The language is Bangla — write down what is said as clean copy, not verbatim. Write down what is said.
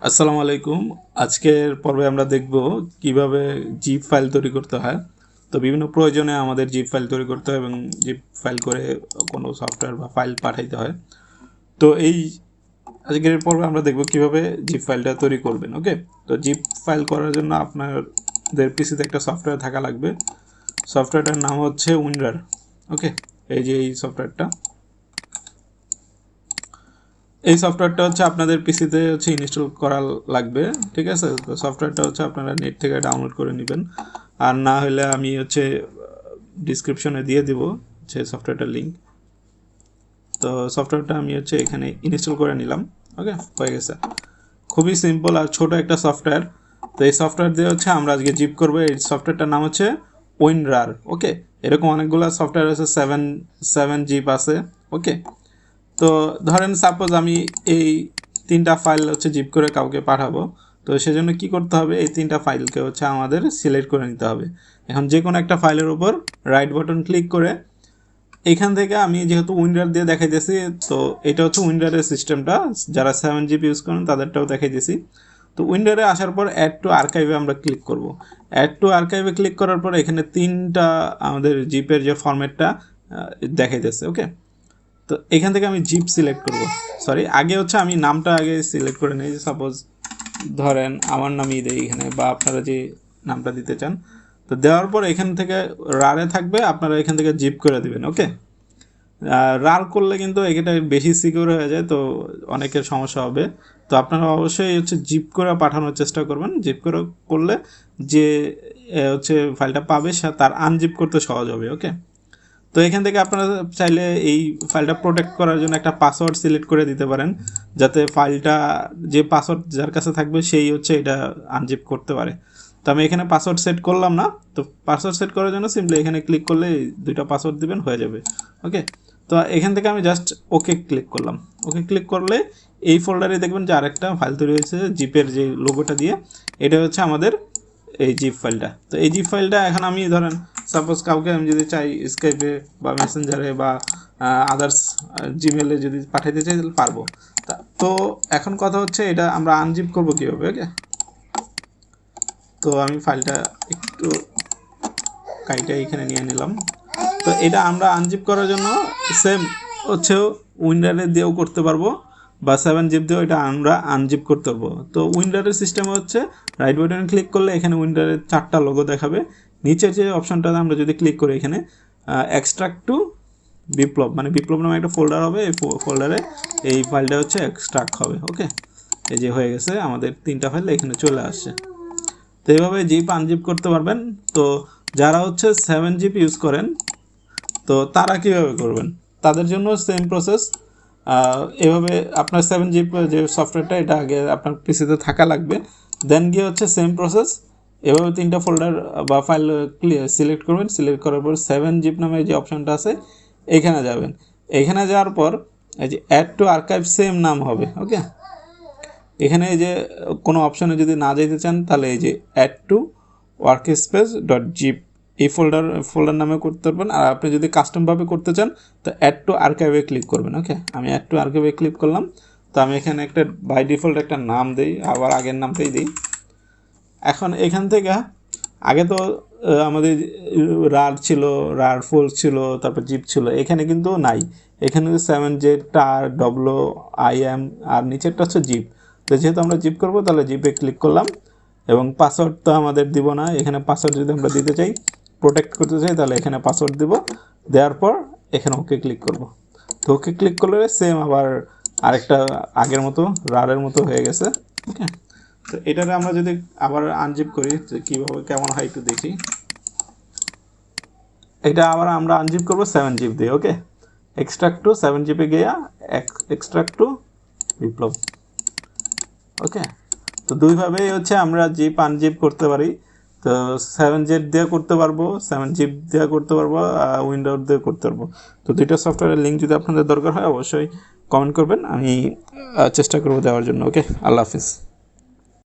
আসসালামু আলাইকুম। আজকের পর্বে আমরা দেখব কিভাবে জিপ ফাইল তৈরি করতে হয়। তো বিভিন্ন প্রয়োজনে আমাদের জিপ ফাইল তৈরি করতে হয় এবং জিপ ফাইল করে কোনো সফটওয়্যার বা ফাইল পাঠাইতে হয়। তো এই আজকের পর্বে আমরা দেখব কিভাবে জিপ ফাইলটা তৈরি করবেন। ওকে, তো জিপ ফাইল করার জন্য আপনাদের পিসিতে একটা সফটওয়্যার থাকা লাগবে। সফটওয়্যারটার নাম হচ্ছে উইনরার। ওকে, এই যে এই সফটওয়্যারটা, এই সফটওয়্যারটা হচ্ছে আপনাদের পিসিতে হচ্ছে ইনস্টল করা লাগবে। ঠিক আছে, তো সফটওয়্যারটা হচ্ছে আপনারা নেট থেকে ডাউনলোড করে নেবেন, আর না হলে আমি হচ্ছে ডিসক্রিপশনে দিয়ে দিব হচ্ছে সফটওয়্যারটার লিঙ্ক। তো সফটওয়্যারটা আমি হচ্ছে এখানে ইনস্টল করে নিলাম। ওকে, হয়ে গেছে। খুবই সিম্পল আর ছোট একটা সফটওয়্যার। তো এই সফটওয়্যার দিয়ে হচ্ছে আমরা আজকে জিপ করবো। এই সফটওয়্যারটার নাম হচ্ছে উইনরার। ওকে, এরকম অনেকগুলো সফটওয়্যার আছে, সেভেন জিপ আছে। ওকে, তো ধরেন সাপোজ আমি এই তিনটা ফাইল হচ্ছে জিপ করে কাউকে পাঠাবো। তো সেজন্য কি করতে হবে, এই তিনটা ফাইলকে হচ্ছে আমাদের সিলেক্ট করে নিতে হবে। এখন যে কোনো একটা ফাইলের উপর রাইট বাটন ক্লিক করে এখান থেকে আমি যেহেতু উইন্ডার দিয়ে দেখাইতেছি, তো এটা হচ্ছে উইন্ডারের সিস্টেমটা, যারা 7GB ইউজ করেন তাদেরটাও দেখাইতেছি। তো উইন্ডারে আসার পর অ্যাড টু আর্কাইভে আমরা ক্লিক করব। অ্যাড টু আর্কাইভে ক্লিক করার পর এখানে তিনটা আমাদের জিপের যে ফরম্যাটটা দেখাইতেছে। ওকে, তো এখান থেকে আমি জিপ সিলেক্ট করব। সরি, আগে হচ্ছে আমি নামটা আগে সিলেক্ট করে নিই। সাপোজ ধরেন আমার নামই দেই এখানে, বা আপনারা যে নামটা দিতে চান। তো দেওয়ার পর এখান থেকে রারে থাকবে, আপনারা এখান থেকে জিপ করে দিবেন। ওকে, রার করলে কিন্তু এটা বেশি সিকিউর হয়ে যায়, তো অনেকের সমস্যা হবে। তো আপনারা অবশ্যই হচ্ছে জিপ করে পাঠানোর চেষ্টা করবেন। জিপ করে করলে যে হচ্ছে ফাইলটা পাবে সে তার আনজিপ করতে সহজ হবে। ওকে, তো এখান থেকে আপনারা চাইলে এই ফাইলটা প্রোটেক্ট করার জন্য একটা পাসওয়ার্ড সিলেক্ট করে দিতে পারেন, যাতে ফাইলটা যে পাসওয়ার্ড যার কাছে থাকবে সেই হচ্ছে এটা আনজিপ করতে পারে। তো আমি এখানে পাসওয়ার্ড সেট করলাম না। তো পাসওয়ার্ড সেট করার জন্য সিম্পলি এখানে ক্লিক করলে দুইটা পাসওয়ার্ড দিবেন, হয়ে যাবে। ওকে, তো এখান থেকে আমি জাস্ট ওকে ক্লিক করলাম। ওকে ক্লিক করলে এই ফোল্ডারে দেখবেন যে আরেকটা ফাইল তৈরি হয়েছে জিপের যে লোগোটা দিয়ে, এটা হচ্ছে আমাদের এই জিপ ফাইলটা। তো এই জিপ ফাইলটা এখন আমি ধরেন সাপোজ কাউকে আমি যদি চাই স্কাইপে বা মেসেঞ্জারে বা আদার্স জিমেলে যদি পাঠাইতে চাই তাহলে পারবো। তো এখন কথা হচ্ছে এটা আমরা আনজিপ করবো কীভাবে। ওকে, তো আমি ফাইলটা একটু কাইটা এখানে নিয়ে নিলাম। তো এটা আমরা আনজিপ করার জন্য সেম হচ্ছে উইন্ডারে দিয়েও করতে পারবো, বা 7GB দিয়েও এটা আমরা আনজিপ করতে পারবো। তো উইন্ডারের সিস্টেম হচ্ছে রাইট বাটনে ক্লিক করলে এখানে উইন্ডারের 4টা লোগো দেখাবে। নিচের যে অপশনটাতে আমরা যদি ক্লিক করি এখানে এক্সট্রাক্ট টু বিপ্লব, মানে বিপ্লব নামে একটা ফোল্ডার হবে। এই ফোল্ডারে এই ফাইলটা হচ্ছে এক্সট্রাক্ট হবে। ওকে, এই যে হয়ে গেছে, আমাদের তিনটা ফাইল এখানে চলে আসছে। তো এইভাবে জিপ আনজিপ করতে পারবেন। তো যারা হচ্ছে 7GB ইউজ করেন, তো তারা কীভাবে করবেন, তাদের জন্য সেম প্রসেস। এভাবে আপনার 7GB যে সফটওয়্যারটা, এটা আগে আপনার পিসিতে থাকা লাগবে। দেন গিয়ে হচ্ছে সেম প্রসেস, এভাবে তিনটা ফোল্ডার বা ফাইল সিলেক্ট করবেন। সিলেক্ট করার পর 7GB নামে যে অপশানটা আছে এখানে যাবেন। এখানে যাওয়ার পর এই যে অ্যাড টু আর্কাইভ সেম নাম হবে। ওকে, এখানে এই যে কোনো অপশানে যদি না যেতে চান তাহলে এই যে add to workspace dot zip এই ফোল্ডার নামে করতে পারবেন। আর আপনি যদি কাস্টমভাবে করতে চান তো অ্যাড টু আর্কাইভে ক্লিক করবেন। ওকে, আমি অ্যাড টু আর্কাইভে ক্লিক করলাম। তো আমি এখানে একটা বাই ডিফল্ট একটা নাম দিই, আবার আগের নামটাই দিই। এখন এখান থেকে আগে তো আমাদের রার ছিল, রার ফোল ছিল, তারপর জিপ ছিল, এখানে কিন্তু নাই। এখানে 7Z টার WIM আর নিচেরটা হচ্ছে জিপ। তো যেহেতু আমরা জিপ করবো তাহলে জিপে ক্লিক করলাম, এবং পাসওয়ার্ড তো আমাদের দিব না। এখানে পাসওয়ার্ড যদি আমরা দিতে চাই, প্রোটেক্ট করতে চাই, তাহলে এখানে পাসওয়ার্ড দিব। দেওয়ার পর এখানে ওকে ক্লিক করব। তো ওকে ক্লিক করলে সেম আবার আরেকটা আগের মতো রারের মতো হয়ে গেছে। ওকে, তো এটারে আমরা যদি আবার আনজিপ করি তো কীভাবে কেমন হয় একটু দেখি। এটা আবার আমরা আনজিপ করবো 7GB দিয়ে। ওকে, এক্সট্রাক্ট টু 7GB গিয়া এক্সট্রাক্ট টু বিপ্লব। ওকে, তো দুইভাবেই হচ্ছে আমরা জিপ আনজিপ করতে পারি। তো 7Z দিয়ে করতে পারবো, 7GB দিয়ে করতে পারবো, উইন্ডোজ দিয়ে করতে পারবো। তো দুইটা সফটওয়্যারের লিঙ্ক যদি আপনাদের দরকার হয় অবশ্যই কমেন্ট করবেন, আমি চেষ্টা করবো দেওয়ার জন্য। ওকে, আল্লাহ হাফিজ।